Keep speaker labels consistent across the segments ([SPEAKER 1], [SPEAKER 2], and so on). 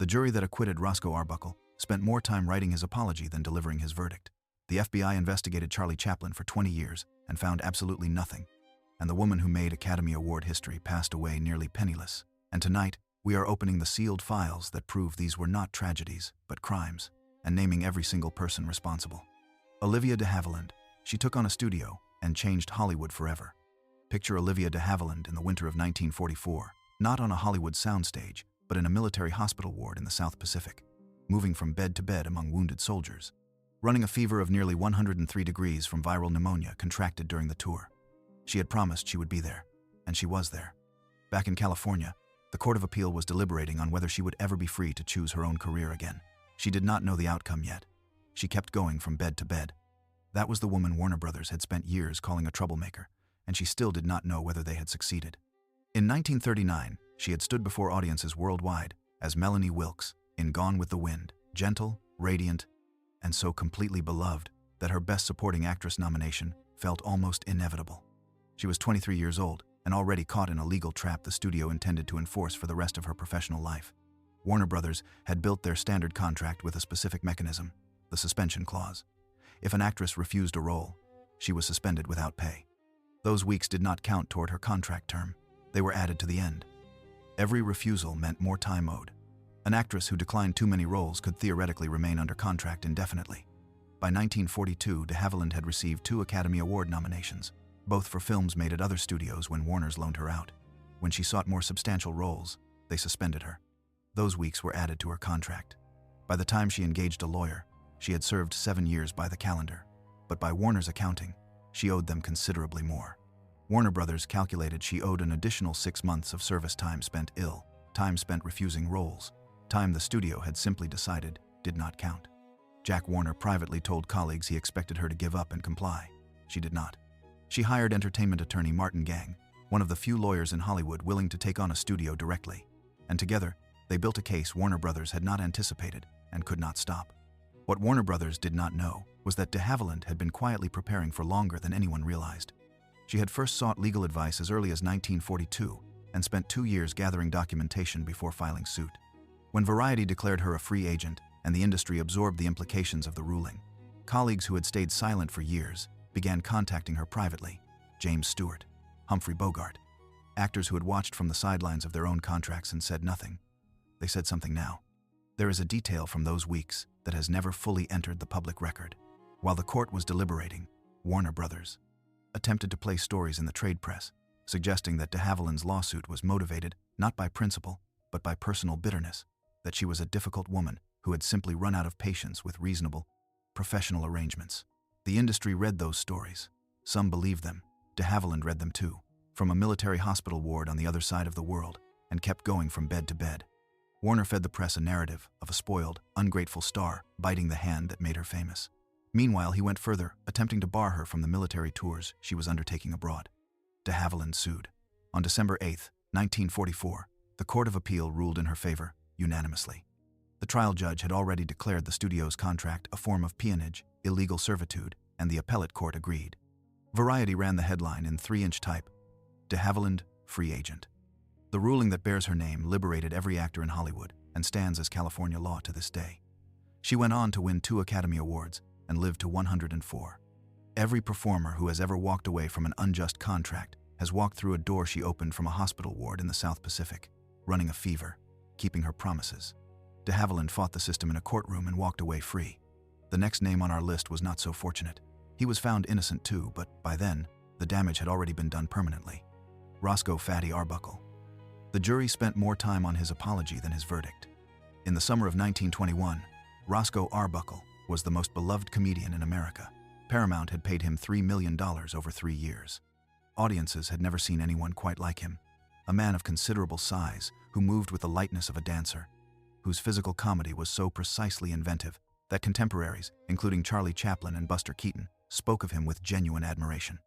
[SPEAKER 1] The jury that acquitted Roscoe Arbuckle spent more time writing his apology than delivering his verdict. The FBI investigated Charlie Chaplin for 20 years and found absolutely nothing. And the woman who made Academy Award history passed away nearly penniless. And tonight, we are opening the sealed files that prove these were not tragedies, but crimes, and naming every single person responsible. Olivia de Havilland. She took on a studio and changed Hollywood forever. Picture Olivia de Havilland in the winter of 1944, not on a Hollywood soundstage, but in a military hospital ward in the South Pacific, moving from bed to bed among wounded soldiers, running a fever of nearly 103 degrees from viral pneumonia contracted during the tour. She had promised she would be there, and she was there. Back in California, the Court of Appeal was deliberating on whether she would ever be free to choose her own career again. She did not know the outcome yet. She kept going from bed to bed. That was the woman Warner Brothers had spent years calling a troublemaker, and she still did not know whether they had succeeded. In 1939, she had stood before audiences worldwide as Melanie Wilkes in Gone with the Wind, gentle, radiant, and so completely beloved that her Best Supporting Actress nomination felt almost inevitable. She was 23 years old and already caught in a legal trap the studio intended to enforce for the rest of her professional life. Warner Brothers had built their standard contract with a specific mechanism, the suspension clause. If an actress refused a role, she was suspended without pay. Those weeks did not count toward her contract term. They were added to the end. Every refusal meant more time owed. An actress who declined too many roles could theoretically remain under contract indefinitely. By 1942, de Havilland had received 2 Academy Award nominations, both for films made at other studios when Warner's loaned her out. When she sought more substantial roles, they suspended her. Those weeks were added to her contract. By the time she engaged a lawyer, she had served 7 years by the calendar. But by Warner's accounting, she owed them considerably more. Warner Brothers calculated she owed an additional 6 months of service time spent ill, time spent refusing roles, time the studio had simply decided did not count. Jack Warner privately told colleagues he expected her to give up and comply. She did not. She hired entertainment attorney Martin Gang, one of the few lawyers in Hollywood willing to take on a studio directly, and together, they built a case Warner Brothers had not anticipated and could not stop. What Warner Brothers did not know was that de Havilland had been quietly preparing for longer than anyone realized. She had first sought legal advice as early as 1942 and spent 2 years gathering documentation before filing suit. When Variety declared her a free agent and the industry absorbed the implications of the ruling, colleagues who had stayed silent for years began contacting her privately. James Stewart, Humphrey Bogart, actors who had watched from the sidelines of their own contracts and said nothing. They said something now. There is a detail from those weeks that has never fully entered the public record. While the court was deliberating, Warner Brothers attempted to place stories in the trade press, suggesting that de Havilland's lawsuit was motivated not by principle, but by personal bitterness, that she was a difficult woman who had simply run out of patience with reasonable, professional arrangements. The industry read those stories. Some believed them. De Havilland read them too, from a military hospital ward on the other side of the world, and kept going from bed to bed. Warner fed the press a narrative of a spoiled, ungrateful star biting the hand that made her famous. Meanwhile, he went further, attempting to bar her from the military tours she was undertaking abroad. De Havilland sued. On December 8, 1944, the Court of Appeal ruled in her favor, unanimously. The trial judge had already declared the studio's contract a form of peonage, illegal servitude, and the appellate court agreed. Variety ran the headline in 3-inch type, De Havilland, free agent. The ruling that bears her name liberated every actor in Hollywood and stands as California law to this day. She went on to win 2 Academy Awards and lived to 104. Every performer who has ever walked away from an unjust contract has walked through a door she opened from a hospital ward in the South Pacific, running a fever, keeping her promises. De Havilland fought the system in a courtroom and walked away free. The next name on our list was not so fortunate. He was found innocent too, but by then, the damage had already been done permanently. Roscoe "Fatty" Arbuckle. The jury spent more time on his apology than his verdict. In the summer of 1921, Roscoe Arbuckle was the most beloved comedian in America. Paramount had paid him $3 million over 3 years. Audiences had never seen anyone quite like him. A man of considerable size who moved with the lightness of a dancer, whose physical comedy was so precisely inventive that contemporaries, including Charlie Chaplin and Buster Keaton, spoke of him with genuine admiration.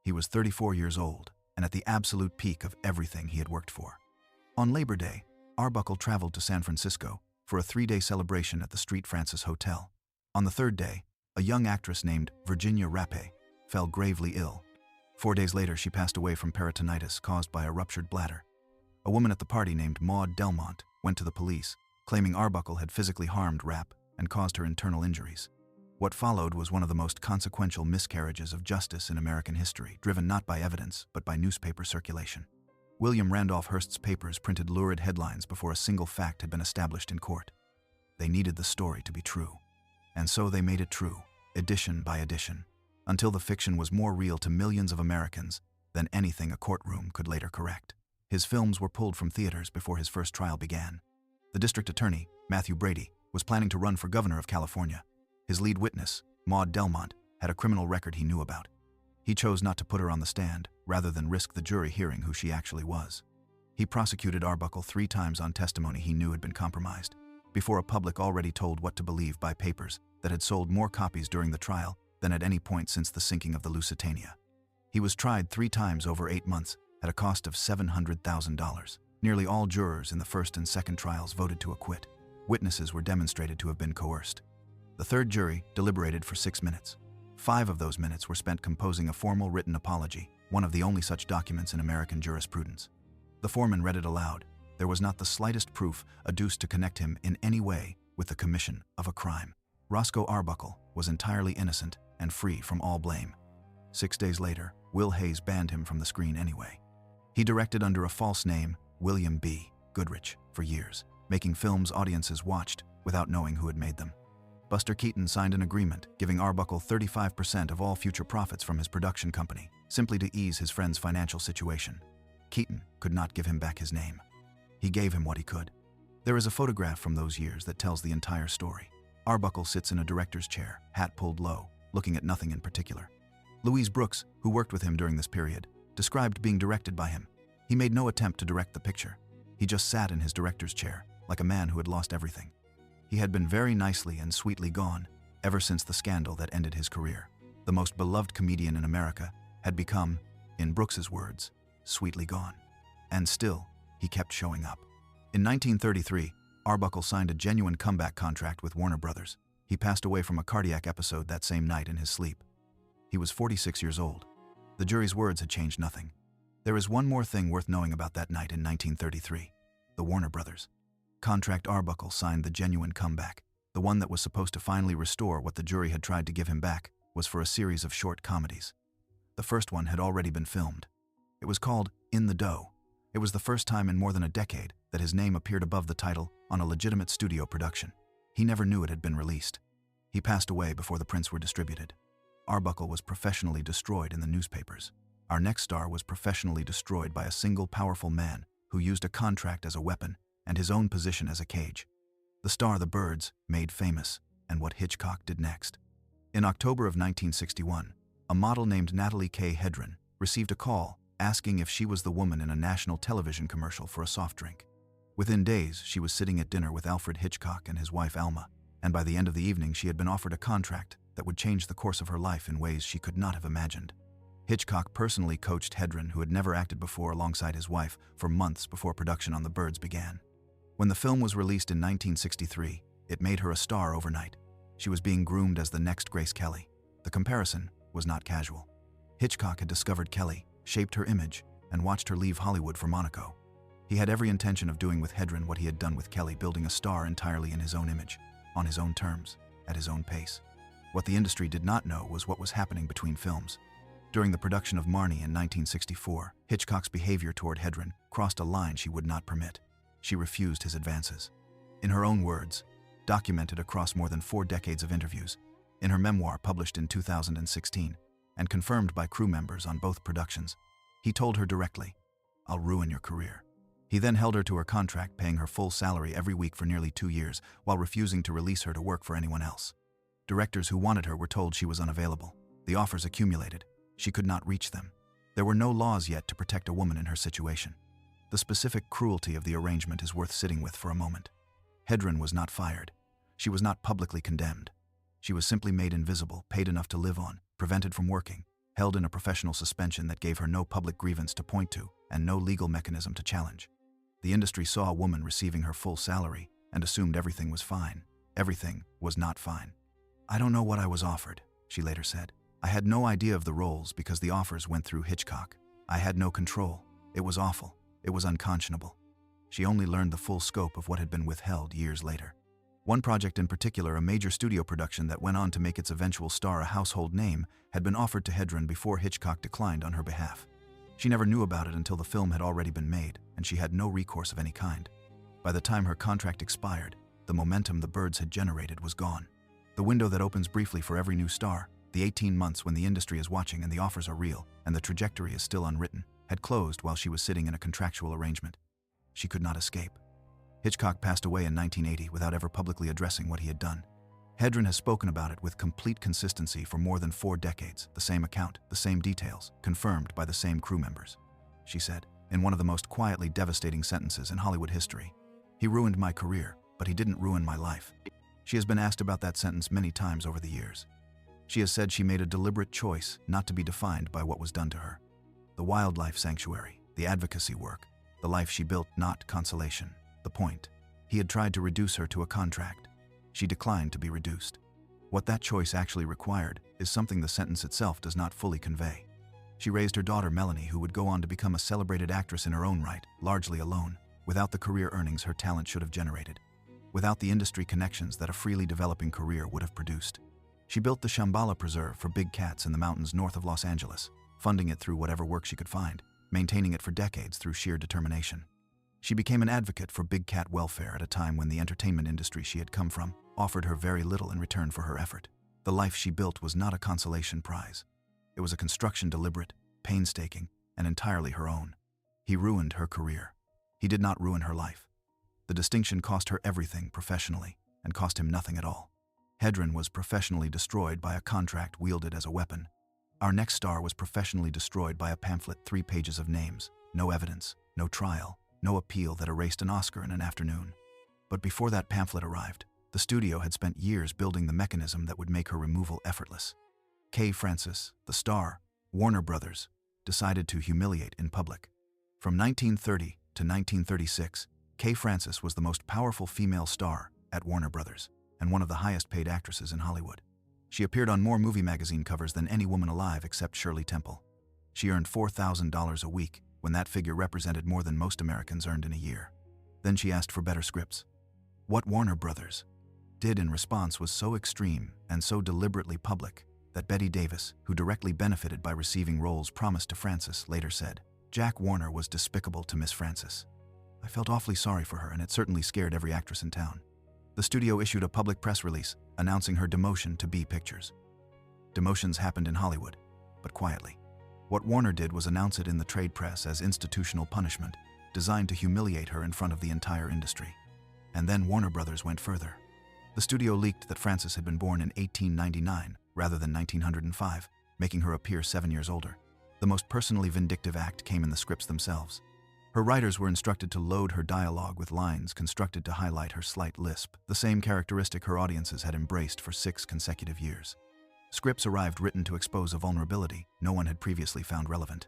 [SPEAKER 1] He was 34 years old and at the absolute peak of everything he had worked for. On Labor Day, Arbuckle traveled to San Francisco for a 3-day celebration at the Street Francis Hotel. On the 3rd day, a young actress named Virginia Rappe fell gravely ill. 4 days later, she passed away from peritonitis caused by a ruptured bladder. A woman at the party named Maud Delmont went to the police, claiming Arbuckle had physically harmed Rapp and caused her internal injuries. What followed was one of the most consequential miscarriages of justice in American history, driven not by evidence, but by newspaper circulation. William Randolph Hearst's papers printed lurid headlines before a single fact had been established in court. They needed the story to be true. And so they made it true, edition by edition, until the fiction was more real to millions of Americans than anything a courtroom could later correct. His films were pulled from theaters before his first trial began. The district attorney, Matthew Brady, was planning to run for governor of California. His lead witness, Maud Delmont, had a criminal record he knew about. He chose not to put her on the stand, rather than risk the jury hearing who she actually was. He prosecuted Arbuckle 3 times on testimony he knew had been compromised, before a public already told what to believe by papers that had sold more copies during the trial than at any point since the sinking of the Lusitania. He was tried 3 times over 8 months at a cost of $700,000. Nearly all jurors in the first and second trials voted to acquit. Witnesses were demonstrated to have been coerced. The third jury deliberated for 6 minutes. 5 of those minutes were spent composing a formal written apology, one of the only such documents in American jurisprudence. The foreman read it aloud. There was not the slightest proof adduced to connect him in any way with the commission of a crime. Roscoe Arbuckle was entirely innocent and free from all blame. 6 days later, Will Hays banned him from the screen anyway. He directed under a false name, William B. Goodrich, for years, making films audiences watched without knowing who had made them. Buster Keaton signed an agreement giving Arbuckle 35% of all future profits from his production company, simply to ease his friend's financial situation. Keaton could not give him back his name. He gave him what he could. There is a photograph from those years that tells the entire story. Arbuckle sits in a director's chair, hat pulled low, looking at nothing in particular. Louise Brooks, who worked with him during this period, described being directed by him. He made no attempt to direct the picture. He just sat in his director's chair, like a man who had lost everything. He had been very nicely and sweetly gone ever since the scandal that ended his career. The most beloved comedian in America had become, in Brooks's words, sweetly gone. And still, he kept showing up. In 1933, Arbuckle signed a genuine comeback contract with Warner Brothers. He passed away from a cardiac episode that same night in his sleep. He was 46 years old. The jury's words had changed nothing. There is one more thing worth knowing about that night in 1933. The Warner Brothers contract Arbuckle signed the genuine comeback. The one that was supposed to finally restore what the jury had tried to give him back was for a series of short comedies. The first one had already been filmed. It was called In the Dough. It was the first time in more than a decade that his name appeared above the title on a legitimate studio production. He never knew it had been released. He passed away before the prints were distributed. Arbuckle was professionally destroyed in the newspapers. Our next star was professionally destroyed by a single powerful man who used a contract as a weapon and his own position as a cage. The star the birds made famous, and what Hitchcock did next. In October of 1961, a model named Natalie K. Hedren received a call asking if she was the woman in a national television commercial for a soft drink. Within days, she was sitting at dinner with Alfred Hitchcock and his wife Alma, and by the end of the evening she had been offered a contract that would change the course of her life in ways she could not have imagined. Hitchcock personally coached Hedren, who had never acted before, alongside his wife for months before production on The Birds began. When the film was released in 1963, it made her a star overnight. She was being groomed as the next Grace Kelly. The comparison was not casual. Hitchcock had discovered Kelly, shaped her image, and watched her leave Hollywood for Monaco. He had every intention of doing with Hedren what he had done with Kelly, building a star entirely in his own image, on his own terms, at his own pace. What the industry did not know was what was happening between films. During the production of Marnie in 1964, Hitchcock's behavior toward Hedren crossed a line she would not permit. She refused his advances. In her own words, documented across more than 4 decades of interviews, in her memoir published in 2016, and confirmed by crew members on both productions, he told her directly, "I'll ruin your career." He then held her to her contract, paying her full salary every week for nearly 2 years, while refusing to release her to work for anyone else. Directors who wanted her were told she was unavailable. The offers accumulated. She could not reach them. There were no laws yet to protect a woman in her situation. The specific cruelty of the arrangement is worth sitting with for a moment. Hedren was not fired. She was not publicly condemned. She was simply made invisible, paid enough to live on, prevented from working, held in a professional suspension that gave her no public grievance to point to and no legal mechanism to challenge. The industry saw a woman receiving her full salary and assumed everything was fine. Everything was not fine. "I don't know what I was offered," she later said. "I had no idea of the roles because the offers went through Hitchcock. I had no control. It was awful. It was unconscionable." She only learned the full scope of what had been withheld years later. One project in particular, a major studio production that went on to make its eventual star a household name, had been offered to Hedren before Hitchcock declined on her behalf. She never knew about it until the film had already been made, and she had no recourse of any kind. By the time her contract expired, the momentum the Birds had generated was gone. The window that opens briefly for every new star, the 18 months when the industry is watching and the offers are real, and the trajectory is still unwritten, had closed while she was sitting in a contractual arrangement. She could not escape. Hitchcock passed away in 1980 without ever publicly addressing what he had done. Hedren has spoken about it with complete consistency for more than 4 decades, the same account, the same details, confirmed by the same crew members. She said, in one of the most quietly devastating sentences in Hollywood history, "He ruined my career, but he didn't ruin my life." She has been asked about that sentence many times over the years. She has said she made a deliberate choice not to be defined by what was done to her. The wildlife sanctuary, the advocacy work, the life she built, not consolation. The point. He had tried to reduce her to a contract. She declined to be reduced. What that choice actually required is something the sentence itself does not fully convey. She raised her daughter Melanie, who would go on to become a celebrated actress in her own right, largely alone, without the career earnings her talent should have generated, without the industry connections that a freely developing career would have produced. She built the Shambhala Preserve for big cats in the mountains north of Los Angeles, funding it through whatever work she could find, maintaining it for decades through sheer determination. She became an advocate for big cat welfare at a time when the entertainment industry she had come from offered her very little in return for her effort. The life she built was not a consolation prize. It was a construction deliberate, painstaking, and entirely her own. He ruined her career. He did not ruin her life. The distinction cost her everything professionally and cost him nothing at all. Hedren was professionally destroyed by a contract wielded as a weapon. Our next star was professionally destroyed by a pamphlet, 3 pages of names, no evidence, no trial, no appeal that erased an Oscar in an afternoon. But before that pamphlet arrived, the studio had spent years building the mechanism that would make her removal effortless. Kay Francis, the star, Warner Brothers, decided to humiliate in public. From 1930 to 1936, Kay Francis was the most powerful female star at Warner Brothers and one of the highest-paid actresses in Hollywood. She appeared on more movie magazine covers than any woman alive except Shirley Temple. She earned $4,000 a week, when that figure represented more than most Americans earned in a year. Then she asked for better scripts. What Warner Brothers did in response was so extreme and so deliberately public that Betty Davis, who directly benefited by receiving roles promised to Francis, later said, "Jack Warner was despicable to Miss Francis. I felt awfully sorry for her, and it certainly scared every actress in town." The studio issued a public press release announcing her demotion to B Pictures. Demotions happened in Hollywood, but quietly. What Warner did was announce it in the trade press as institutional punishment, designed to humiliate her in front of the entire industry. And then Warner Brothers went further. The studio leaked that Francis had been born in 1899 rather than 1905, making her appear 7 years older. The most personally vindictive act came in the scripts themselves. Her writers were instructed to load her dialogue with lines constructed to highlight her slight lisp, the same characteristic her audiences had embraced for 6 consecutive years. Scripts arrived written to expose a vulnerability no one had previously found relevant.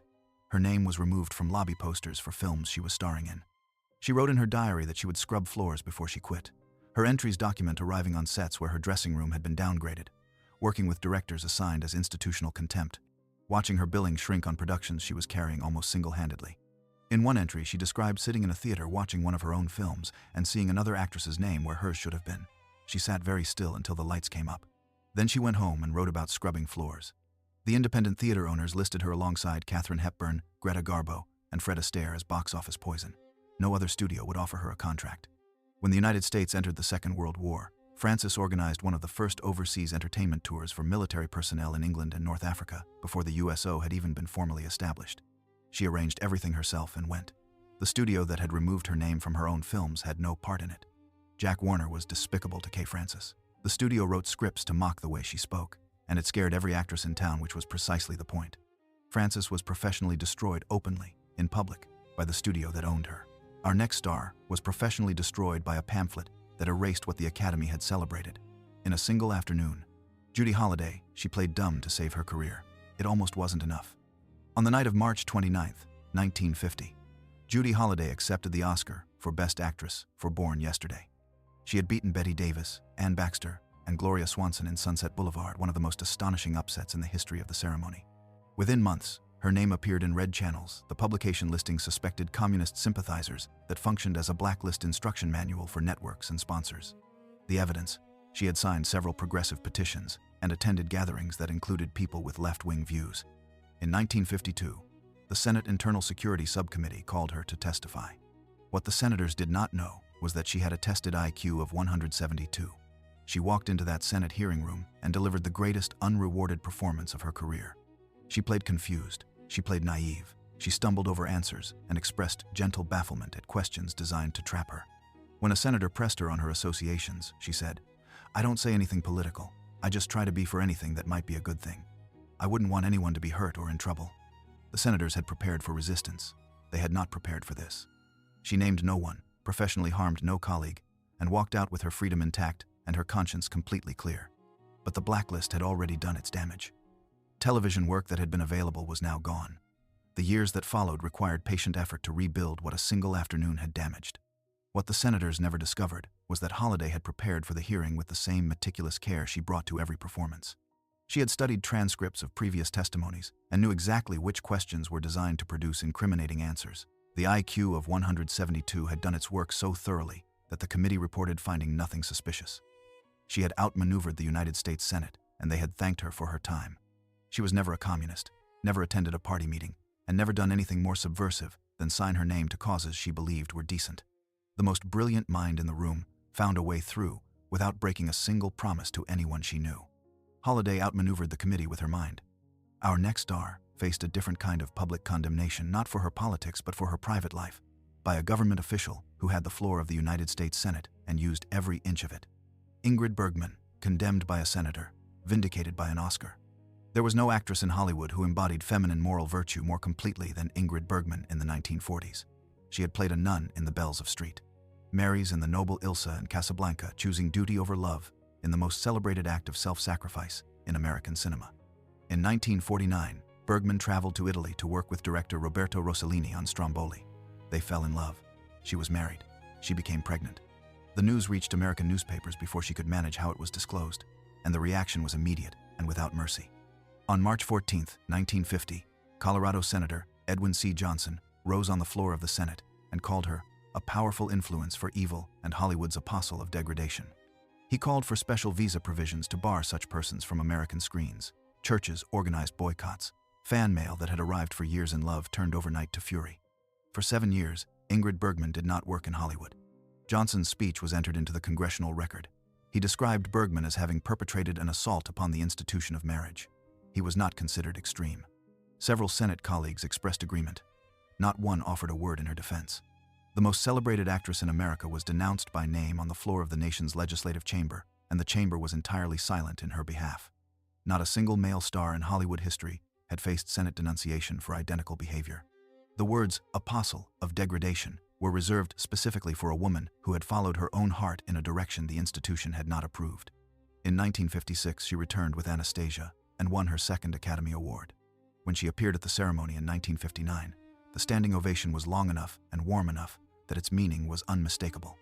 [SPEAKER 1] Her name was removed from lobby posters for films she was starring in. She wrote in her diary that she would scrub floors before she quit. Her entries document arriving on sets where her dressing room had been downgraded, working with directors assigned as institutional contempt, watching her billing shrink on productions she was carrying almost single-handedly. In one entry, she described sitting in a theater watching one of her own films and seeing another actress's name where hers should have been. She sat very still until the lights came up. Then she went home and wrote about scrubbing floors. The independent theater owners listed her alongside Katharine Hepburn, Greta Garbo, and Fred Astaire as box office poison. No other studio would offer her a contract. When the United States entered the Second World War, Francis organized one of the first overseas entertainment tours for military personnel in England and North Africa before the USO had even been formally established. She arranged everything herself and went. The studio that had removed her name from her own films had no part in it. Jack Warner was despicable to Kay Francis. The studio wrote scripts to mock the way she spoke, and it scared every actress in town, which was precisely the point. Francis was professionally destroyed openly, in public, by the studio that owned her. Our next star was professionally destroyed by a pamphlet that erased what the Academy had celebrated. In a single afternoon, Judy Holliday, she played dumb to save her career. It almost wasn't enough. On the night of March 29, 1950, Judy Holliday accepted the Oscar for Best Actress for Born Yesterday. She had beaten Betty Davis, Anne Baxter, and Gloria Swanson in Sunset Boulevard, one of the most astonishing upsets in the history of the ceremony. Within months, Her name appeared in red channels, the publication listing suspected communist sympathizers that functioned as a blacklist instruction manual for networks and sponsors. The evidence: she had signed several progressive petitions and attended gatherings that included people with left-wing views. In 1952, the Senate Internal Security Subcommittee called her to testify. What the senators did not know was that she had a tested IQ of 172. She walked into that Senate hearing room and delivered the greatest unrewarded performance of her career. She played confused, she played naive, she stumbled over answers and expressed gentle bafflement at questions designed to trap her. When a senator pressed her on her associations, she said, "I don't say anything political. I just try to be for anything that might be a good thing. I wouldn't want anyone to be hurt or in trouble." The senators had prepared for resistance. They had not prepared for this. She named no one, professionally harmed no colleague, and walked out with her freedom intact and her conscience completely clear. But the blacklist had already done its damage. Television work that had been available was now gone. The years that followed required patient effort to rebuild what a single afternoon had damaged. What the senators never discovered was that Holliday had prepared for the hearing with the same meticulous care she brought to every performance. She had studied transcripts of previous testimonies and knew exactly which questions were designed to produce incriminating answers. The IQ of 172 had done its work so thoroughly that the committee reported finding nothing suspicious. She had outmaneuvered the United States Senate, and they had thanked her for her time. She was never a communist, never attended a party meeting, and never done anything more subversive than sign her name to causes she believed were decent. The most brilliant mind in the room found a way through without breaking a single promise to anyone she knew. Holliday outmaneuvered the committee with her mind. Our next star faced a different kind of public condemnation, not for her politics but for her private life, by a government official who had the floor of the United States Senate and used every inch of it. Ingrid Bergman, condemned by a senator, vindicated by an Oscar. There was no actress in Hollywood who embodied feminine moral virtue more completely than Ingrid Bergman in the 1940s. She had played a nun in The Bells of St. Mary's in The Noble Ilsa in Casablanca, choosing duty over love in the most celebrated act of self-sacrifice in American cinema. In 1949, Bergman traveled to Italy to work with director Roberto Rossellini on Stromboli. They fell in love. She was married. She became pregnant. The news reached American newspapers before she could manage how it was disclosed, and the reaction was immediate and without mercy. On March 14, 1950, Colorado Senator Edwin C. Johnson rose on the floor of the Senate and called her a powerful influence for evil and Hollywood's apostle of degradation. He called for special visa provisions to bar such persons from American screens. Churches organized boycotts. Fan mail that had arrived for years in love turned overnight to fury. For 7 years, Ingrid Bergman did not work in Hollywood. Johnson's speech was entered into the congressional record. He described Bergman as having perpetrated an assault upon the institution of marriage. He was not considered extreme. Several Senate colleagues expressed agreement. Not one offered a word in her defense. The most celebrated actress in America was denounced by name on the floor of the nation's legislative chamber, and the chamber was entirely silent in her behalf. Not a single male star in Hollywood history had faced Senate denunciation for identical behavior. The words "apostle of degradation" were reserved specifically for a woman who had followed her own heart in a direction the institution had not approved. In 1956, she returned with Anastasia and won her second Academy Award. When she appeared at the ceremony in 1959, the standing ovation was long enough and warm enough that its meaning was unmistakable.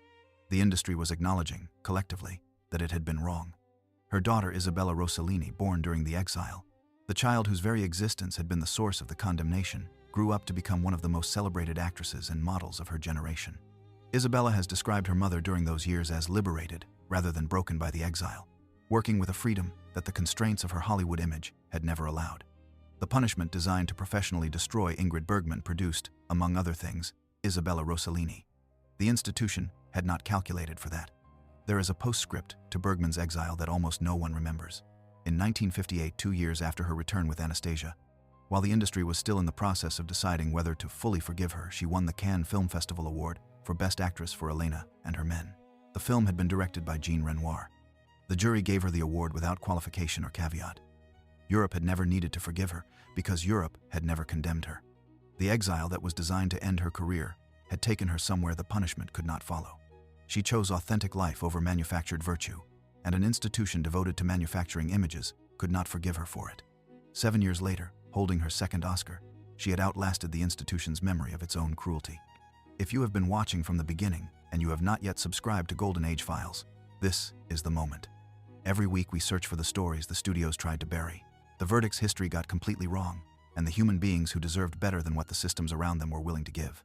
[SPEAKER 1] The industry was acknowledging, collectively, that it had been wrong. Her daughter Isabella Rossellini, born during the exile, the child whose very existence had been the source of the condemnation, grew up to become one of the most celebrated actresses and models of her generation. Isabella has described her mother during those years as liberated rather than broken by the exile, working with a freedom that the constraints of her Hollywood image had never allowed. The punishment designed to professionally destroy Ingrid Bergman produced, among other things, Isabella Rossellini. The institution had not calculated for that. There is a postscript to Bergman's exile that almost no one remembers. In 1958, 2 years after her return with Anastasia, while the industry was still in the process of deciding whether to fully forgive her, she won the Cannes Film Festival Award for Best Actress for Elena and Her Men. The film had been directed by Jean Renoir. The jury gave her the award without qualification or caveat. Europe had never needed to forgive her because Europe had never condemned her. The exile that was designed to end her career had taken her somewhere the punishment could not follow. She chose authentic life over manufactured virtue, and an institution devoted to manufacturing images could not forgive her for it. 7 years later, holding her second Oscar, she had outlasted the institution's memory of its own cruelty. If you have been watching from the beginning and you have not yet subscribed to Golden Age Files, this is the moment. Every week we search for the stories the studios tried to bury. The verdict's history got completely wrong, and the human beings who deserved better than what the systems around them were willing to give.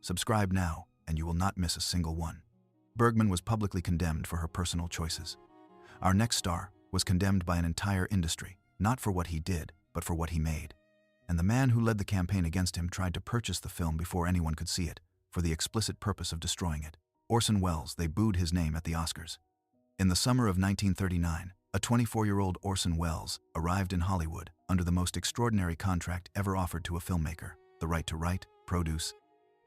[SPEAKER 1] Subscribe now, and you will not miss a single one. Bergman was publicly condemned for her personal choices. Our next star was condemned by an entire industry, not for what he did, but for what he made. And the man who led the campaign against him tried to purchase the film before anyone could see it, for the explicit purpose of destroying it. Orson Welles. They booed his name at the Oscars. In the summer of 1939, a 24-year-old Orson Welles arrived in Hollywood under the most extraordinary contract ever offered to a filmmaker: the right to write, produce,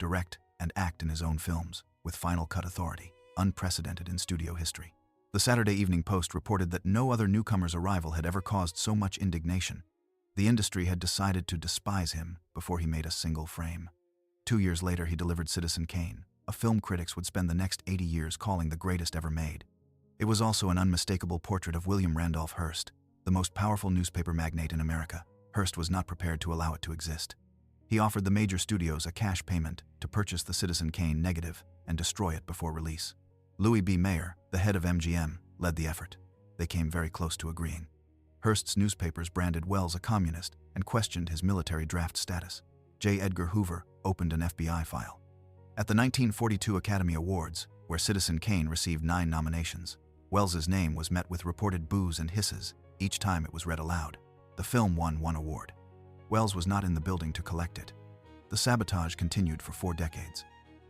[SPEAKER 1] direct, and act in his own films, with final cut authority, unprecedented in studio history. The Saturday Evening Post reported that no other newcomer's arrival had ever caused so much indignation. The industry had decided to despise him before he made a single frame. 2 years later, he delivered Citizen Kane, a film critics would spend the next 80 years calling the greatest ever made. It was also an unmistakable portrait of William Randolph Hearst, the most powerful newspaper magnate in America. Hearst was not prepared to allow it to exist. He offered the major studios a cash payment to purchase the Citizen Kane negative and destroy it before release. Louis B. Mayer, the head of MGM, led the effort. They came very close to agreeing. Hearst's newspapers branded Welles a communist and questioned his military draft status. J. Edgar Hoover opened an FBI file. At the 1942 Academy Awards, where Citizen Kane received 9 nominations, Welles's name was met with reported boos and hisses each time it was read aloud. The film won 1 award. Welles was not in the building to collect it. The sabotage continued for 4 decades.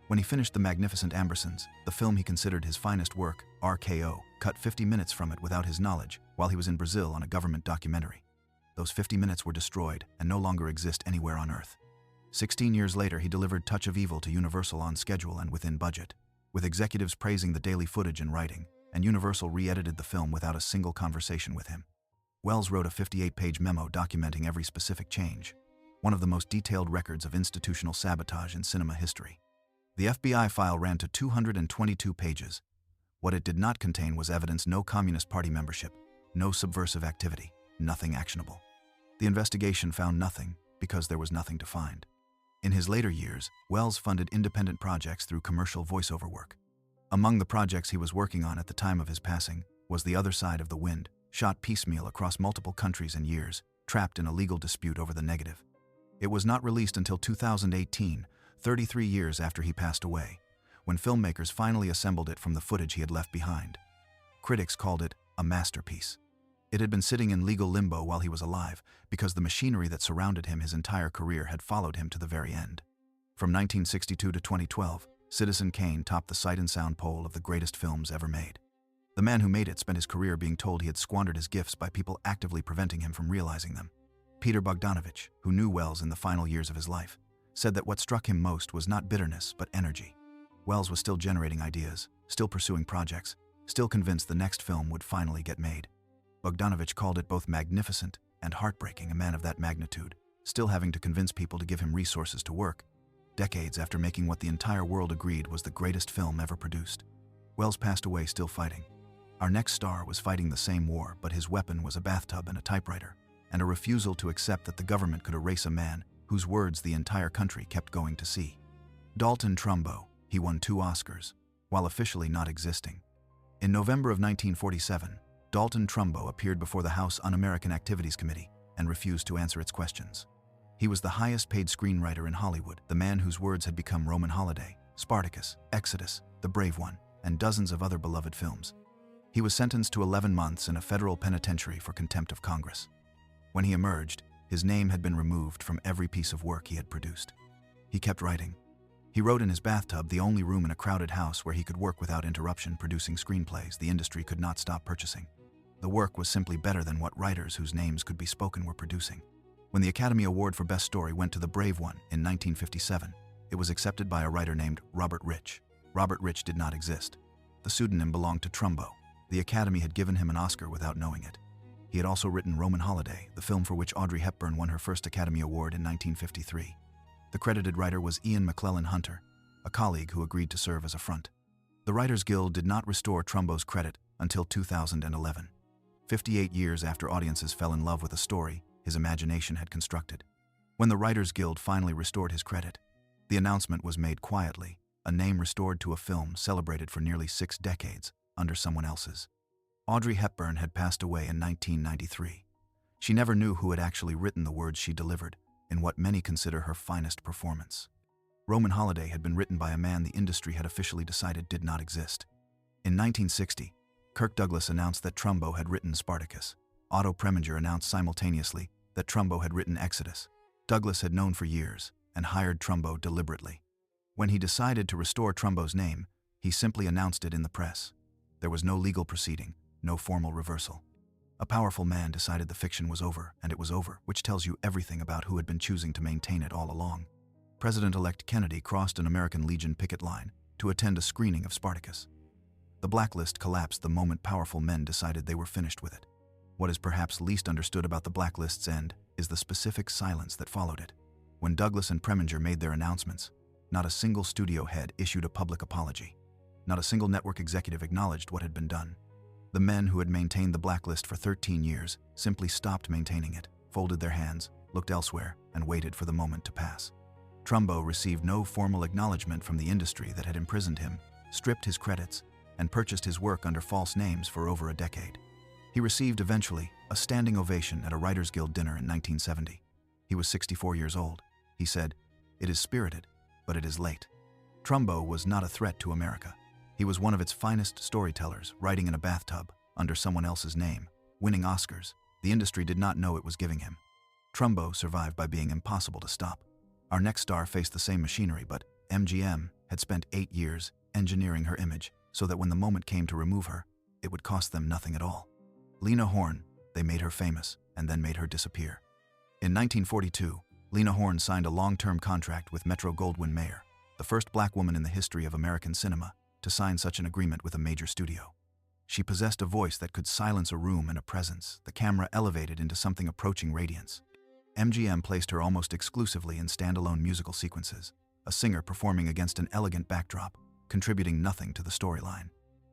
[SPEAKER 1] When he finished The Magnificent Ambersons, the film he considered his finest work, RKO, cut 50 minutes from it without his knowledge while he was in Brazil on a government documentary. Those 50 minutes were destroyed and no longer exist anywhere on Earth. 16 years later, he delivered Touch of Evil to Universal on schedule and within budget, with executives praising the daily footage and writing, and Universal re-edited the film without a single conversation with him. Welles wrote a 58-page memo documenting every specific change, one of the most detailed records of institutional sabotage in cinema history. The FBI file ran to 222 pages. What it did not contain was evidence: no Communist Party membership, no subversive activity, nothing actionable. The investigation found nothing because there was nothing to find. In his later years, Welles funded independent projects through commercial voiceover work. Among the projects he was working on at the time of his passing was The Other Side of the Wind, shot piecemeal across multiple countries and years, trapped in a legal dispute over the negative. It was not released until 2018, 33 years after he passed away, when filmmakers finally assembled it from the footage he had left behind. Critics called it a masterpiece. It had been sitting in legal limbo while he was alive because the machinery that surrounded him his entire career had followed him to the very end. From 1962 to 2012, Citizen Kane topped the Sight and Sound poll of the greatest films ever made. The man who made it spent his career being told he had squandered his gifts by people actively preventing him from realizing them. Peter Bogdanovich, who knew Welles in the final years of his life, said that what struck him most was not bitterness but energy. Welles was still generating ideas, still pursuing projects, still convinced the next film would finally get made. Bogdanovich called it both magnificent and heartbreaking, a man of that magnitude, still having to convince people to give him resources to work, decades after making what the entire world agreed was the greatest film ever produced. Welles passed away still fighting. Our next star was fighting the same war, but his weapon was a bathtub and a typewriter, and a refusal to accept that the government could erase a man whose words the entire country kept going to see. Dalton Trumbo. He won 2 Oscars, while officially not existing. In November of 1947, Dalton Trumbo appeared before the House Un-American Activities Committee and refused to answer its questions. He was the highest-paid screenwriter in Hollywood, the man whose words had become Roman Holiday, Spartacus, Exodus, The Brave One, and dozens of other beloved films. He was sentenced to 11 months in a federal penitentiary for contempt of Congress. When he emerged, his name had been removed from every piece of work he had produced. He kept writing. He wrote in his bathtub, the only room in a crowded house where he could work without interruption, producing screenplays the industry could not stop purchasing. The work was simply better than what writers whose names could be spoken were producing. When the Academy Award for Best Story went to The Brave One in 1957, it was accepted by a writer named Robert Rich. Robert Rich did not exist. The pseudonym belonged to Trumbo. The Academy had given him an Oscar without knowing it. He had also written Roman Holiday, the film for which Audrey Hepburn won her first Academy Award in 1953. The credited writer was Ian McClellan Hunter, a colleague who agreed to serve as a front. The Writers Guild did not restore Trumbo's credit until 2011. 58 years after audiences fell in love with a story his imagination had constructed. When the Writers Guild finally restored his credit, the announcement was made quietly, a name restored to a film celebrated for nearly 6 decades under someone else's. Audrey Hepburn had passed away in 1993. She never knew who had actually written the words she delivered, in what many consider her finest performance. Roman Holiday had been written by a man the industry had officially decided did not exist. In 1960, Kirk Douglas announced that Trumbo had written Spartacus. Otto Preminger announced simultaneously that Trumbo had written Exodus. Douglas had known for years and hired Trumbo deliberately. When he decided to restore Trumbo's name, he simply announced it in the press. There was no legal proceeding, no formal reversal. A powerful man decided the fiction was over, and it was over, which tells you everything about who had been choosing to maintain it all along. President-elect Kennedy crossed an American Legion picket line to attend a screening of Spartacus. The blacklist collapsed the moment powerful men decided they were finished with it. What is perhaps least understood about the blacklist's end is the specific silence that followed it. When Douglas and Preminger made their announcements, not a single studio head issued a public apology. Not a single network executive acknowledged what had been done. The men who had maintained the blacklist for 13 years simply stopped maintaining it, folded their hands, looked elsewhere, and waited for the moment to pass. Trumbo received no formal acknowledgement from the industry that had imprisoned him, stripped his credits, and purchased his work under false names for over a decade. He received eventually a standing ovation at a Writers Guild dinner in 1970. He was 64 years old. He said, "It is spirited, but it is late." Trumbo was not a threat to America. He was one of its finest storytellers, writing in a bathtub, under someone else's name, winning Oscars. The industry did not know it was giving him. Trumbo survived by being impossible to stop. Our next star faced the same machinery, but MGM had spent 8 years engineering her image so that when the moment came to remove her, it would cost them nothing at all. Lena Horne, they made her famous and then made her disappear. In 1942, Lena Horne signed a long-term contract with Metro-Goldwyn-Mayer, the first black woman in the history of American cinema to sign such an agreement with a major studio. She possessed a voice that could silence a room and a presence, the camera elevated into something approaching radiance. MGM placed her almost exclusively in standalone musical sequences, a singer performing against an elegant backdrop, contributing nothing to the storyline.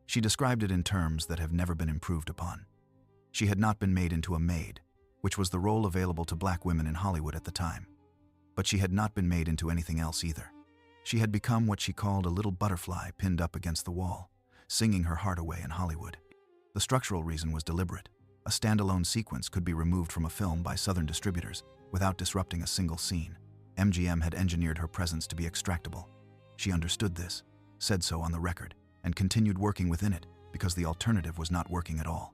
[SPEAKER 1] She described it in terms that have never been improved upon. She had not been made into a maid, which was the role available to black women in Hollywood at the time. But she had not been made into anything else either. She had become what she called a little butterfly pinned up against the wall, singing her heart away in Hollywood. The structural reason was deliberate. A standalone sequence could be removed from a film by Southern distributors without disrupting a single scene. MGM had engineered her presence to be extractable. She understood this, said so on the record, and continued working within it because the alternative was not working at all.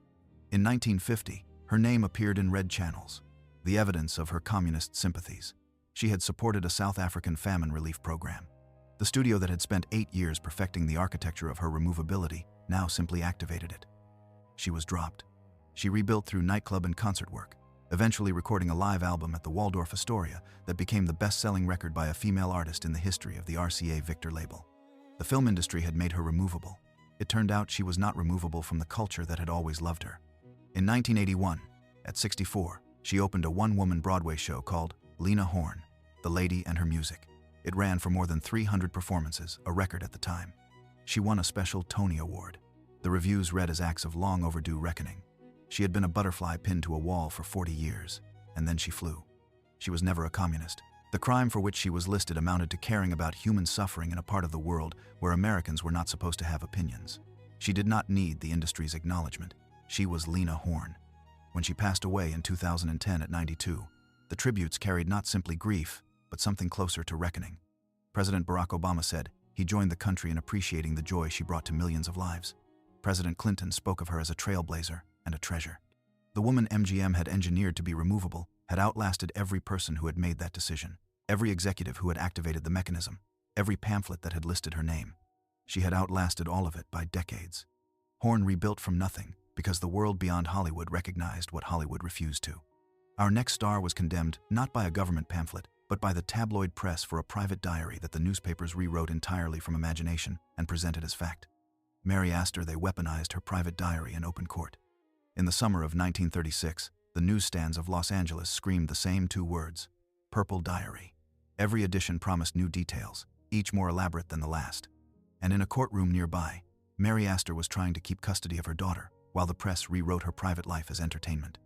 [SPEAKER 1] In 1950, her name appeared in red channels, the evidence of her communist sympathies. She had supported a South African famine relief program. The studio that had spent 8 years perfecting the architecture of her removability now simply activated it. She was dropped. She rebuilt through nightclub and concert work, eventually recording a live album at the Waldorf Astoria that became the best-selling record by a female artist in the history of the RCA Victor label. The film industry had made her removable. It turned out she was not removable from the culture that had always loved her. In 1981, at 64, she opened a one-woman Broadway show called Lena Horne, The Lady and Her Music. It ran for more than 300 performances, a record at the time. She won a special Tony Award. The reviews read as acts of long overdue reckoning. She had been a butterfly pinned to a wall for 40 years, and then she flew. She was never a communist. The crime for which she was listed amounted to caring about human suffering in a part of the world where Americans were not supposed to have opinions. She did not need the industry's acknowledgement. She was Lena Horne. When she passed away in 2010 at 92, the tributes carried not simply grief, but something closer to reckoning. President Barack Obama said he joined the country in appreciating the joy she brought to millions of lives. President Clinton spoke of her as a trailblazer and a treasure. The woman MGM had engineered to be removable had outlasted every person who had made that decision, every executive who had activated the mechanism, every pamphlet that had listed her name. She had outlasted all of it by decades. Horne rebuilt from nothing because the world beyond Hollywood recognized what Hollywood refused to. Our next star was condemned not by a government pamphlet, but by the tabloid press for a private diary that the newspapers rewrote entirely from imagination and presented as fact. Mary Astor, they weaponized her private diary in open court. In the summer of 1936, the newsstands of Los Angeles screamed the same 2 words, Purple Diary. Every edition promised new details, each more elaborate than the last. And in a courtroom nearby, Mary Astor was trying to keep custody of her daughter, while the press rewrote her private life as entertainment.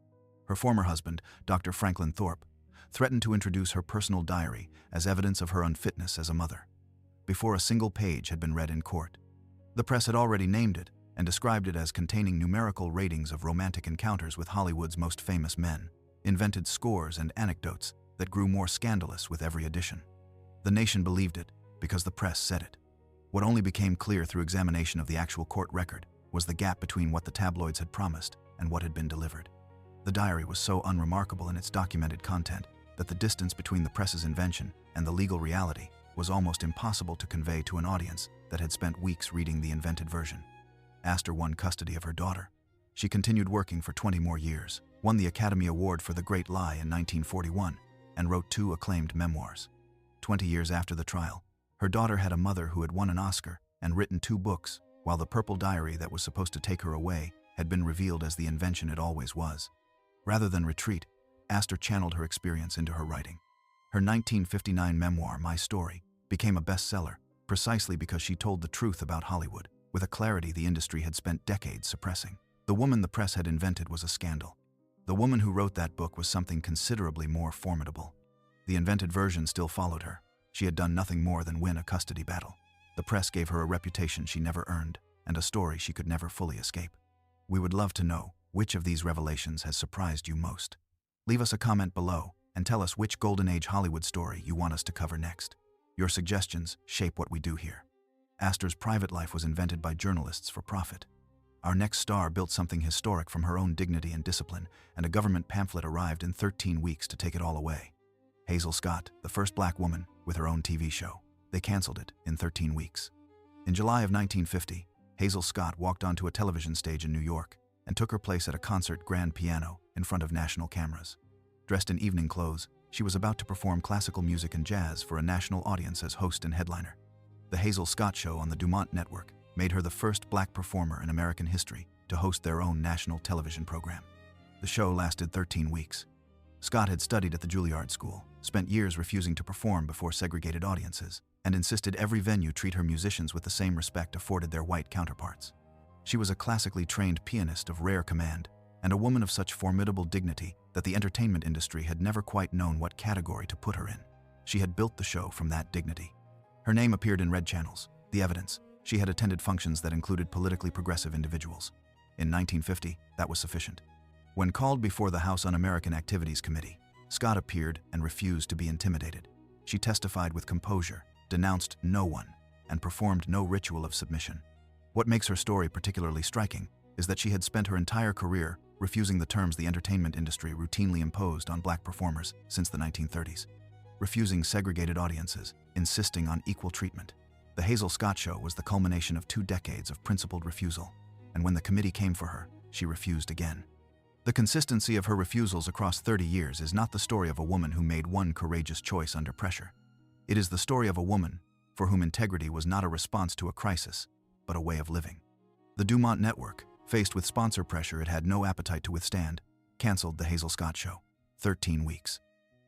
[SPEAKER 1] Her former husband, Dr. Franklin Thorpe, threatened to introduce her personal diary as evidence of her unfitness as a mother, before a single page had been read in court. The press had already named it and described it as containing numerical ratings of romantic encounters with Hollywood's most famous men, invented scores and anecdotes that grew more scandalous with every edition. The nation believed it because the press said it. What only became clear through examination of the actual court record was the gap between what the tabloids had promised and what had been delivered. The diary was so unremarkable in its documented content that the distance between the press's invention and the legal reality was almost impossible to convey to an audience that had spent weeks reading the invented version. Astor won custody of her daughter. She continued working for 20 more years, won the Academy Award for The Great Lie in 1941, and wrote 2 acclaimed memoirs. 20 years after the trial, her daughter had a mother who had won an Oscar and written 2 books, while the purple diary that was supposed to take her away had been revealed as the invention it always was. Rather than retreat, Astor channeled her experience into her writing. Her 1959 memoir, My Story, became a bestseller precisely because she told the truth about Hollywood, with a clarity the industry had spent decades suppressing. The woman the press had invented was a scandal. The woman who wrote that book was something considerably more formidable. The invented version still followed her. She had done nothing more than win a custody battle. The press gave her a reputation she never earned, and a story she could never fully escape. We would love to know which of these revelations has surprised you most. Leave us a comment below and tell us which Golden Age Hollywood story you want us to cover next. Your suggestions shape what we do here. Astor's private life was invented by journalists for profit. Our next star built something historic from her own dignity and discipline, and a government pamphlet arrived in 13 weeks to take it all away. Hazel Scott, the first black woman, with her own TV show. They canceled it in 13 weeks. In July of 1950, Hazel Scott walked onto a television stage in New York and took her place at a concert grand piano in front of national cameras. Dressed in evening clothes, she was about to perform classical music and jazz for a national audience as host and headliner. The Hazel Scott Show on the Dumont Network made her the first black performer in American history to host their own national television program. The show lasted 13 weeks. Scott had studied at the Juilliard School, spent years refusing to perform before segregated audiences, and insisted every venue treat her musicians with the same respect afforded their white counterparts. She was a classically trained pianist of rare command, and a woman of such formidable dignity that the entertainment industry had never quite known what category to put her in. She had built the show from that dignity. Her name appeared in red channels, the evidence. She had attended functions that included politically progressive individuals. In 1950, that was sufficient. When called before the House Un-American Activities Committee, Scott appeared and refused to be intimidated. She testified with composure, denounced no one, and performed no ritual of submission. What makes her story particularly striking is that she had spent her entire career refusing the terms the entertainment industry routinely imposed on black performers since the 1930s. Refusing segregated audiences, insisting on equal treatment. The Hazel Scott Show was the culmination of 2 decades of principled refusal, and when the committee came for her, she refused again. The consistency of her refusals across 30 years is not the story of a woman who made one courageous choice under pressure. It is the story of a woman for whom integrity was not a response to a crisis, but a way of living. The Dumont Network, faced with sponsor pressure it had no appetite to withstand, canceled The Hazel Scott Show. 13 weeks.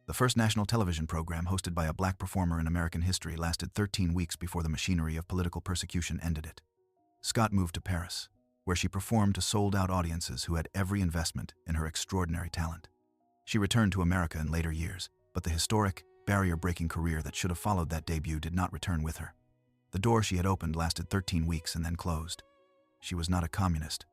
[SPEAKER 1] The first national television program hosted by a black performer in American history lasted 13 weeks before the machinery of political persecution ended it. Scott moved to Paris, where she performed to sold-out audiences who had every investment in her extraordinary talent. She returned to America in later years, but the historic, barrier-breaking career that should have followed that debut did not return with her. The door she had opened lasted 13 weeks and then closed. She was not a communist.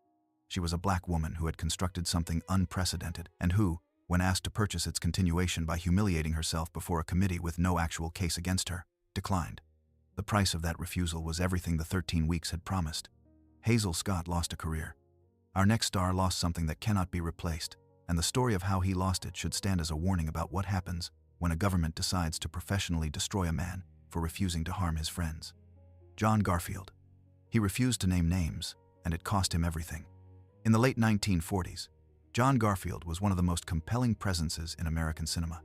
[SPEAKER 1] She was a black woman who had constructed something unprecedented and who, when asked to purchase its continuation by humiliating herself before a committee with no actual case against her, declined. The price of that refusal was everything the 13 weeks had promised. Hazel Scott lost a career. Our next star lost something that cannot be replaced, and the story of how he lost it should stand as a warning about what happens when a government decides to professionally destroy a man for refusing to harm his friends. John Garfield. He refused to name names, and it cost him everything. In the late 1940s, John Garfield was one of the most compelling presences in American cinema.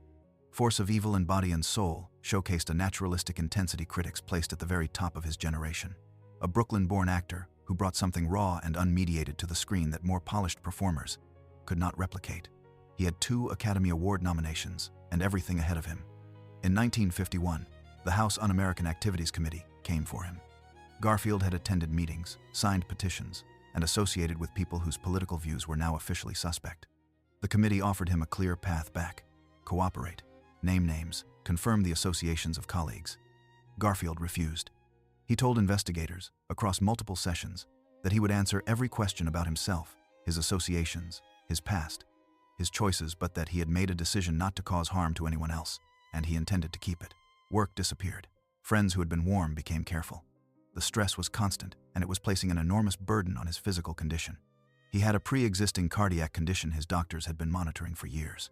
[SPEAKER 1] Force of evil in body and soul showcased a naturalistic intensity critics placed at the very top of his generation. A Brooklyn-born actor who brought something raw and unmediated to the screen that more polished performers could not replicate. He had 2 Academy Award nominations and everything ahead of him. In 1951, the House Un-American Activities Committee came for him. Garfield had attended meetings, signed petitions, and associated with people whose political views were now officially suspect. The committee offered him a clear path back: cooperate, name names, confirm the associations of colleagues. Garfield refused. He told investigators, across multiple sessions, that he would answer every question about himself, his associations, his past. his choices, but that he had made a decision not to cause harm to anyone else, and he intended to keep it. Work disappeared. Friends who had been warm became careful. The stress was constant, and it was placing an enormous burden on his physical condition. He had a pre-existing cardiac condition his doctors had been monitoring for years.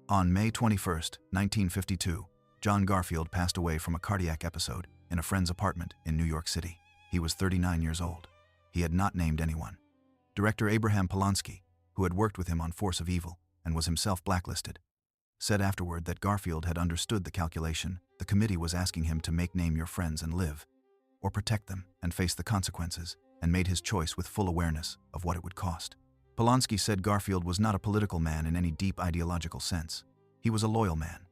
[SPEAKER 1] On May 21, 1952, John Garfield passed away from a cardiac episode in a friend's apartment in New York City. He was 39 years old. He had not named anyone. Director Abraham Polanski, who had worked with him on Force of Evil and was himself blacklisted, said afterward that Garfield had understood the calculation. The committee was asking him to name your friends and live, or protect them and face the consequences, and made his choice with full awareness of what it would cost. Polanski said Garfield was not a political man in any deep ideological sense. He was a loyal man.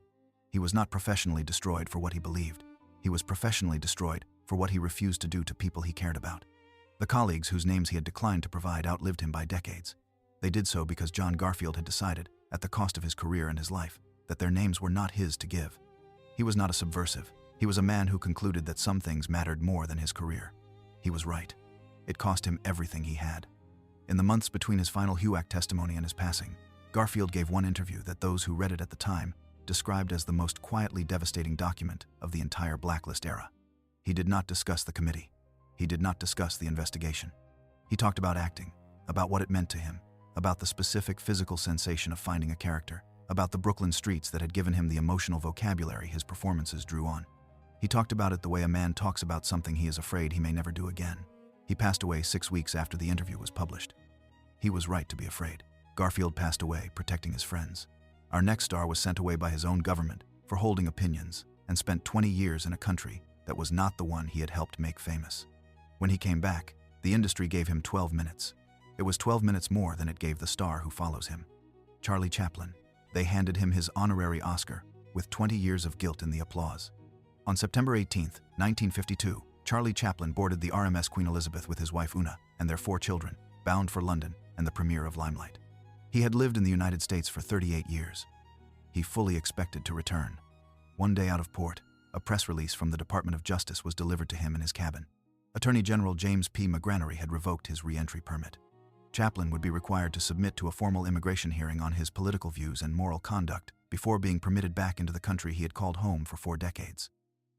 [SPEAKER 1] He was not professionally destroyed for what he believed. He was professionally destroyed for what he refused to do to people he cared about. The colleagues whose names he had declined to provide outlived him by decades. They did so because John Garfield had decided, at the cost of his career and his life, that their names were not his to give. He was not a subversive. He was a man who concluded that some things mattered more than his career. He was right. It cost him everything he had. In the months between his final HUAC testimony and his passing, Garfield gave one interview that those who read it at the time described as the most quietly devastating document of the entire blacklist era. He did not discuss the committee. He did not discuss the investigation. He talked about acting, about what it meant to him, about the specific physical sensation of finding a character, about the Brooklyn streets that had given him the emotional vocabulary his performances drew on. He talked about it the way a man talks about something he is afraid he may never do again. He passed away 6 weeks after the interview was published. He was right to be afraid. Garfield passed away protecting his friends. Our next star was sent away by his own government for holding opinions and spent 20 years in a country that was not the one he had helped make famous. When he came back, the industry gave him 12 minutes. It was 12 minutes more than it gave the star who follows him, Charlie Chaplin. They handed him his honorary Oscar, with 20 years of guilt in the applause. On September 18, 1952, Charlie Chaplin boarded the RMS Queen Elizabeth with his wife Una and their 4 children, bound for London and the premiere of Limelight. He had lived in the United States for 38 years. He fully expected to return. One day out of port, a press release from the Department of Justice was delivered to him in his cabin. Attorney General James P. McGranary had revoked his re-entry permit. Chaplin would be required to submit to a formal immigration hearing on his political views and moral conduct before being permitted back into the country he had called home for 4 decades.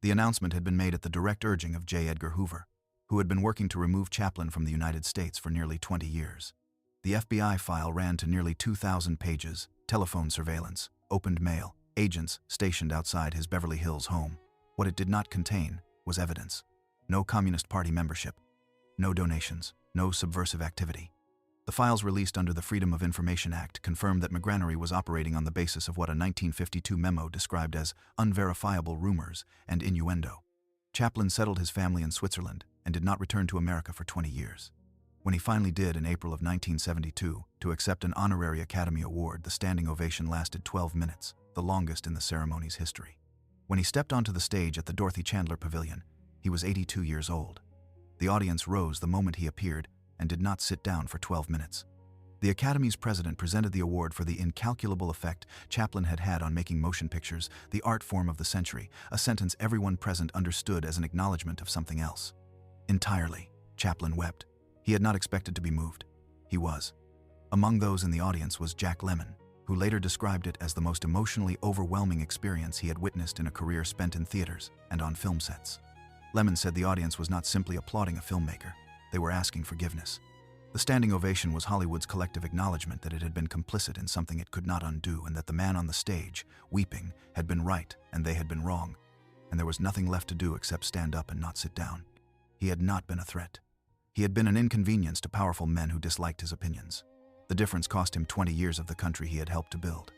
[SPEAKER 1] The announcement had been made at the direct urging of J. Edgar Hoover, who had been working to remove Chaplin from the United States for nearly 20 years. The FBI file ran to nearly 2,000 pages, telephone surveillance, opened mail, agents stationed outside his Beverly Hills home. What it did not contain was evidence. No Communist Party membership, no donations, no subversive activity. The files released under the Freedom of Information Act confirmed that McGranary was operating on the basis of what a 1952 memo described as unverifiable rumors and innuendo. Chaplin settled his family in Switzerland and did not return to America for 20 years. When he finally did in April of 1972 to accept an honorary Academy Award, the standing ovation lasted 12 minutes, the longest in the ceremony's history. When he stepped onto the stage at the Dorothy Chandler Pavilion, he was 82 years old. The audience rose the moment he appeared and did not sit down for 12 minutes. The Academy's president presented the award for the incalculable effect Chaplin had had on making motion pictures the art form of the century, a sentence everyone present understood as an acknowledgement of something else. Entirely, Chaplin wept. He had not expected to be moved. He was. Among those in the audience was Jack Lemmon, who later described it as the most emotionally overwhelming experience he had witnessed in a career spent in theaters and on film sets. Lemmon said the audience was not simply applauding a filmmaker, they were asking forgiveness. The standing ovation was Hollywood's collective acknowledgement that it had been complicit in something it could not undo, and that the man on the stage, weeping, had been right and they had been wrong, and there was nothing left to do except stand up and not sit down. He had not been a threat. He had been an inconvenience to powerful men who disliked his opinions. The difference cost him 20 years of the country he had helped to build.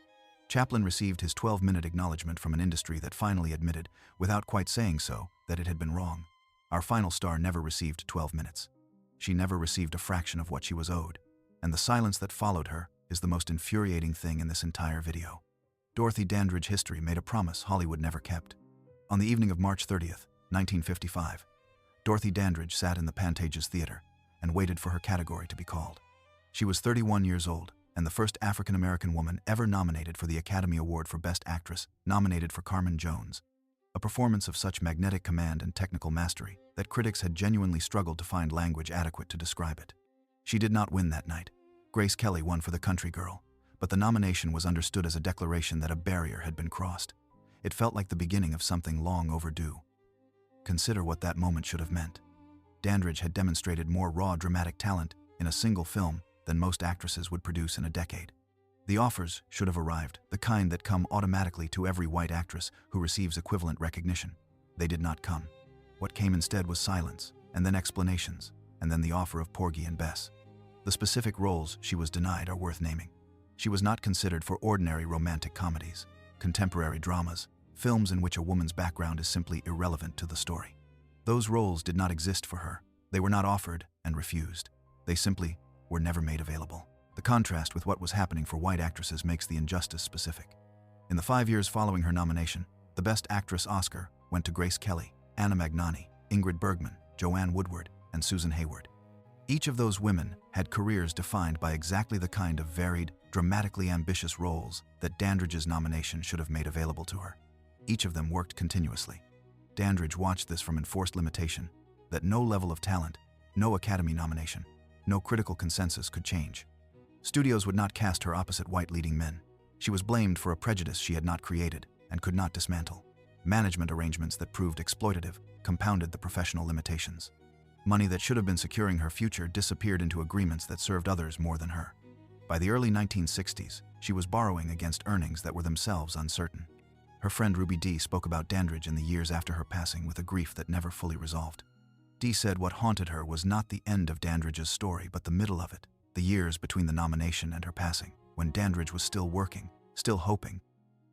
[SPEAKER 1] Chaplin received his 12-minute acknowledgement from an industry that finally admitted, without quite saying so, that it had been wrong. Our final star never received 12 minutes. She never received a fraction of what she was owed, and the silence that followed her is the most infuriating thing in this entire video. Dorothy Dandridge history made a promise Hollywood never kept. On the evening of March 30th, 1955, Dorothy Dandridge sat in the Pantages Theater and waited for her category to be called. She was 31 years old and the first African-American woman ever nominated for the Academy Award for Best Actress, nominated for Carmen Jones, a performance of such magnetic command and technical mastery that critics had genuinely struggled to find language adequate to describe it. She did not win that night. Grace Kelly won for The Country Girl, but the nomination was understood as a declaration that a barrier had been crossed. It felt like the beginning of something long overdue. Consider what that moment should have meant. Dandridge had demonstrated more raw dramatic talent in a single film than most actresses would produce in a decade. The offers should have arrived, the kind that come automatically to every white actress who receives equivalent recognition. They did not come. What came instead was silence, and then explanations, and then the offer of Porgy and Bess. The specific roles she was denied are worth naming. She was not considered for ordinary romantic comedies, contemporary dramas, films in which a woman's background is simply irrelevant to the story. Those roles did not exist for her. They were not offered and refused. They simply were never made available. The contrast with what was happening for white actresses makes the injustice specific. In the 5 years following her nomination, the Best Actress Oscar went to Grace Kelly, Anna Magnani, Ingrid Bergman, Joanne Woodward, and Susan Hayward. Each of those women had careers defined by exactly the kind of varied, dramatically ambitious roles that Dandridge's nomination should have made available to her. Each of them worked continuously. Dandridge watched this from enforced limitation that no level of talent, no Academy nomination, no critical consensus could change. Studios would not cast her opposite white leading men. She was blamed for a prejudice she had not created and could not dismantle. Management arrangements that proved exploitative compounded the professional limitations. Money that should have been securing her future disappeared into agreements that served others more than her. By the early 1960s, she was borrowing against earnings that were themselves uncertain. Her friend Ruby Dee spoke about Dandridge in the years after her passing with a grief that never fully resolved. Dee said what haunted her was not the end of Dandridge's story, but the middle of it, the years between the nomination and her passing, when Dandridge was still working, still hoping,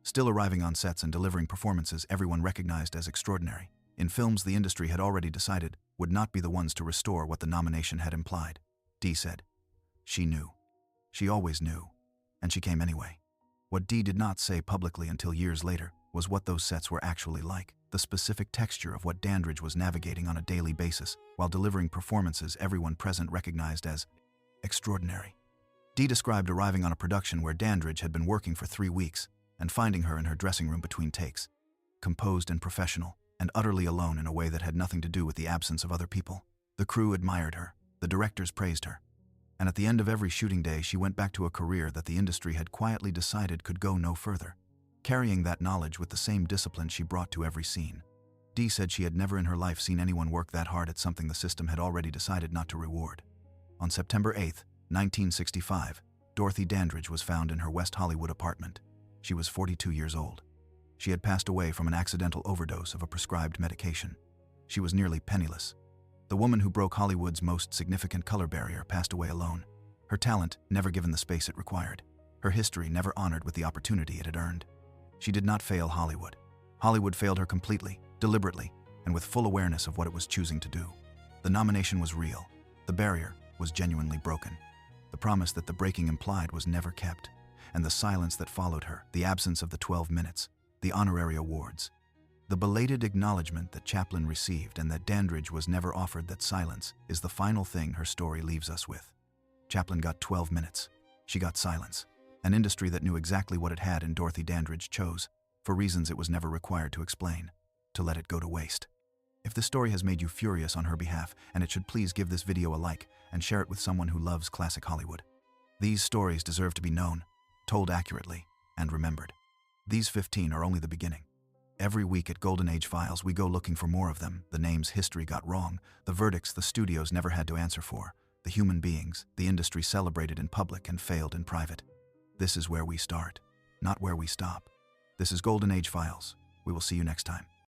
[SPEAKER 1] still arriving on sets and delivering performances everyone recognized as extraordinary, in films the industry had already decided would not be the ones to restore what the nomination had implied. Dee said, "She knew. She always knew. And she came anyway." What Dee did not say publicly until years later was what those sets were actually like, the specific texture of what Dandridge was navigating on a daily basis while delivering performances everyone present recognized as extraordinary. Dee described arriving on a production where Dandridge had been working for 3 weeks and finding her in her dressing room between takes, composed and professional, and utterly alone in a way that had nothing to do with the absence of other people. The crew admired her, the directors praised her, and at the end of every shooting day she went back to a career that the industry had quietly decided could go no further, carrying that knowledge with the same discipline she brought to every scene. Dee said she had never in her life seen anyone work that hard at something the system had already decided not to reward. On September 8, 1965, Dorothy Dandridge was found in her West Hollywood apartment. She was 42 years old. She had passed away from an accidental overdose of a prescribed medication. She was nearly penniless. The woman who broke Hollywood's most significant color barrier passed away alone. Her talent never given the space it required. Her history never honored with the opportunity it had earned. She did not fail Hollywood. Hollywood failed her completely, deliberately, and with full awareness of what it was choosing to do. The nomination was real. The barrier was genuinely broken. The promise that the breaking implied was never kept, and the silence that followed her, the absence of the 12 minutes, the honorary awards, the belated acknowledgement that Chaplin received and that Dandridge was never offered, that silence is the final thing her story leaves us with. Chaplin got 12 minutes. She got silence. An industry that knew exactly what it had in Dorothy Dandridge chose, for reasons it was never required to explain, to let it go to waste. If this story has made you furious on her behalf, and it should please give this video a like and share it with someone who loves classic Hollywood. These stories deserve to be known, told accurately, and remembered. These 15 are only the beginning. Every week at Golden Age Files we go looking for more of them, the names history got wrong, the verdicts the studios never had to answer for, the human beings the industry celebrated in public and failed in private. This is where we start, not where we stop. This is Golden Age Files. We will see you next time.